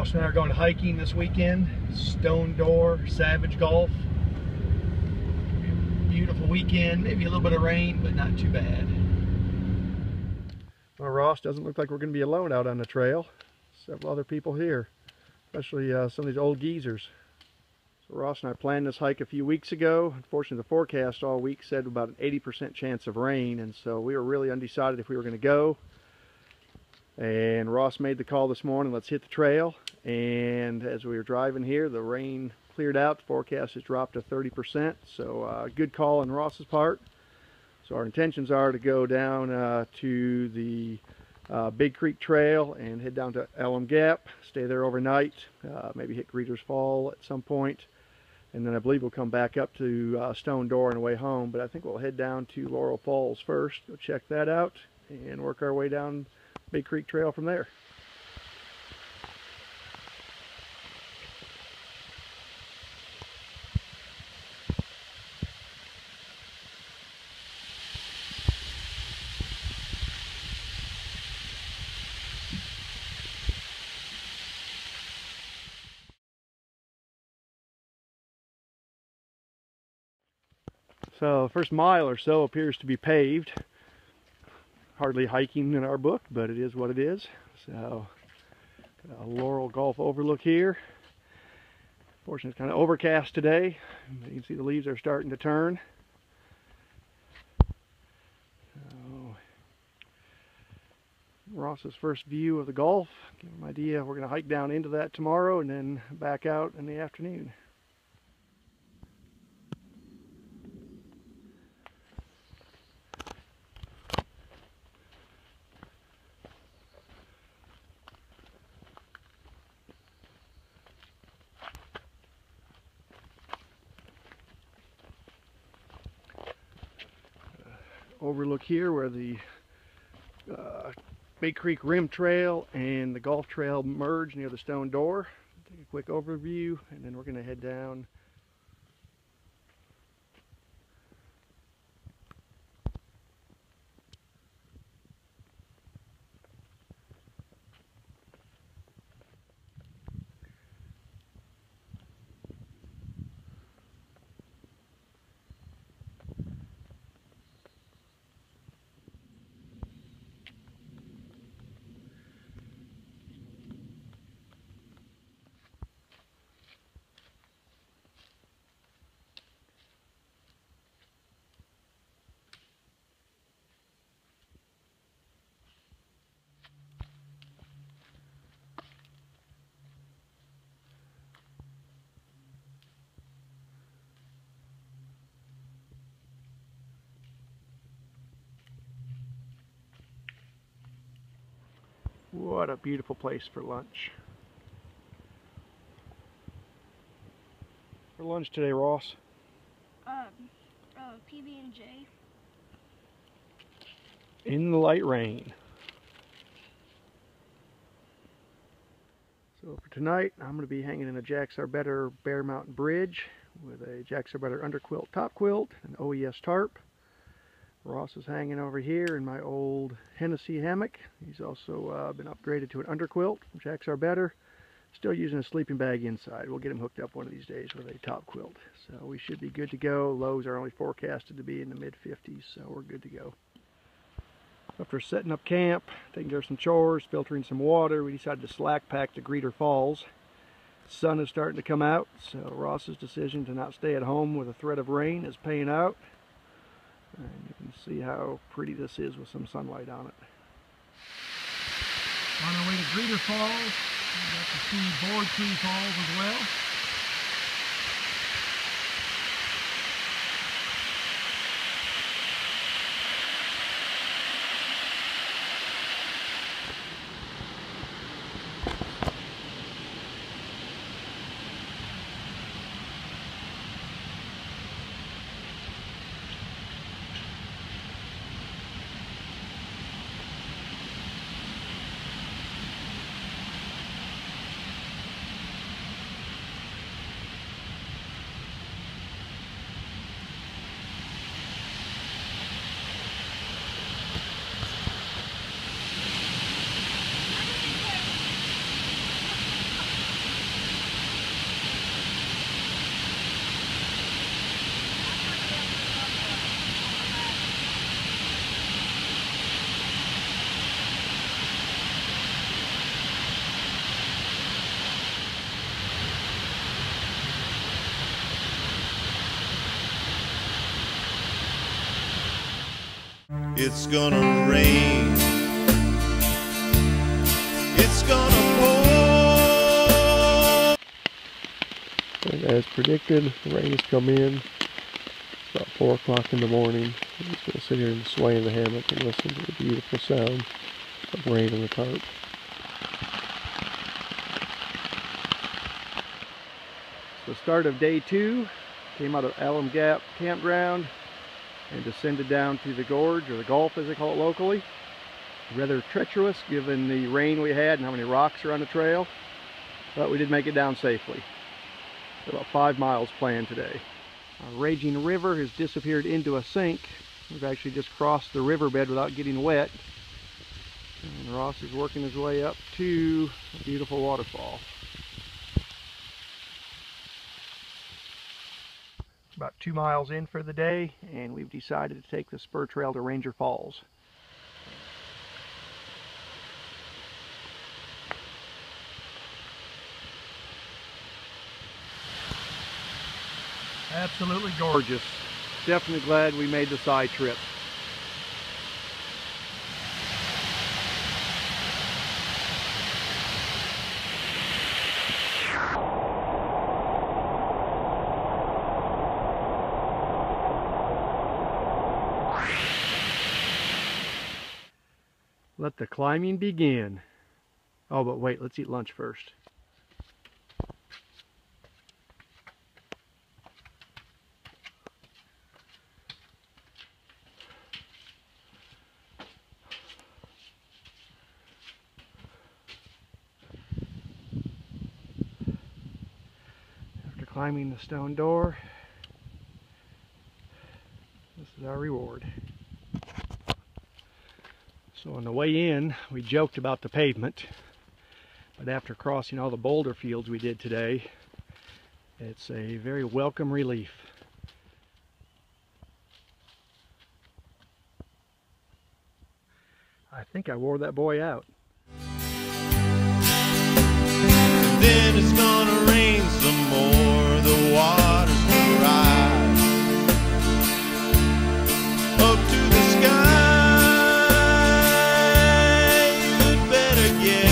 Ross and I are going hiking this weekend. Stone Door, Savage Gulf. Beautiful weekend, maybe a little bit of rain, but not too bad. Well, Ross, doesn't look like we're going to be alone out on the trail. Several other people here, especially some of these old geezers. So Ross and I planned this hike a few weeks ago. Unfortunately, the forecast all week said about an 80% chance of rain, and so we were really undecided if we were going to go. And Ross made the call this morning, let's hit the trail. And as we were driving here, the rain cleared out. The forecast has dropped to 30%, so good call on Ross's part. So our intentions are to go down to the Big Creek Trail and head down to Alum Gap, stay there overnight, maybe hit Greeter's Fall at some point, and then I believe we'll come back up to Stone Door on the way home. But I think we'll head down to Laurel Falls first, go check that out, and work our way down Big Creek Trail from there. So the first mile or so appears to be paved. Hardly hiking in our book, but it is what it is. So got a Laurel Gulf overlook here. Fortunately, it's kind of overcast today. You can see the leaves are starting to turn. So, Ross's first view of the Gulf. Give him an idea. We're going to hike down into that tomorrow and then back out in the afternoon. Overlook here where the Big Creek Rim Trail and the Gulf Trail merge near the Stone Door. Take a quick overview, and then we're going to head down. What a beautiful place for lunch. For lunch today, Ross? PB&J. In the light rain. So for tonight, I'm going to be hanging in a Jack's Are Better Bear Mountain Bridge with a Jack's Are Better underquilt top quilt, an OES tarp. Ross is hanging over here in my old Hennessy hammock. He's also been upgraded to an underquilt from Jack's Are Better. Still using a sleeping bag inside. We'll get him hooked up one of these days with a top quilt. So we should be good to go. Lows are only forecasted to be in the mid-50s, so we're good to go. After setting up camp, taking care of some chores, filtering some water, we decided to slack pack to Greeter Falls. The sun is starting to come out, so Ross's decision to not stay at home with a threat of rain is paying out. And you can see how pretty this is with some sunlight on it. On our way to Greeter Falls, we got to see Board Tree Falls as well. It's gonna rain. It's gonna pour. And as predicted, the rain has come in. It's about 4 o'clock in the morning. I'm just going to sit here and sway in the hammock and listen to the beautiful sound of rain on the tarp. So start of day 2, came out of Alum Gap campground and descended down to the gorge, or the gulf as they call it locally. Rather treacherous given the rain we had and how many rocks are on the trail, but we did make it down safely. About 5 miles planned today. Our raging river has disappeared into a sink. We've actually just crossed the riverbed without getting wet. And Ross is working his way up to a beautiful waterfall. About 2 miles in for the day, and we've decided to take the spur trail to Ranger Falls. Absolutely gorgeous. Definitely glad we made the side trip. Let the climbing begin. Oh, but wait, let's eat lunch first. After climbing the stone door, this is our reward. So on the way in, we joked about the pavement, but after crossing all the boulder fields we did today, it's a very welcome relief. I think I wore that boy out. Then it's gonna rain some more. The water's gonna rise up to the sky. You'd better get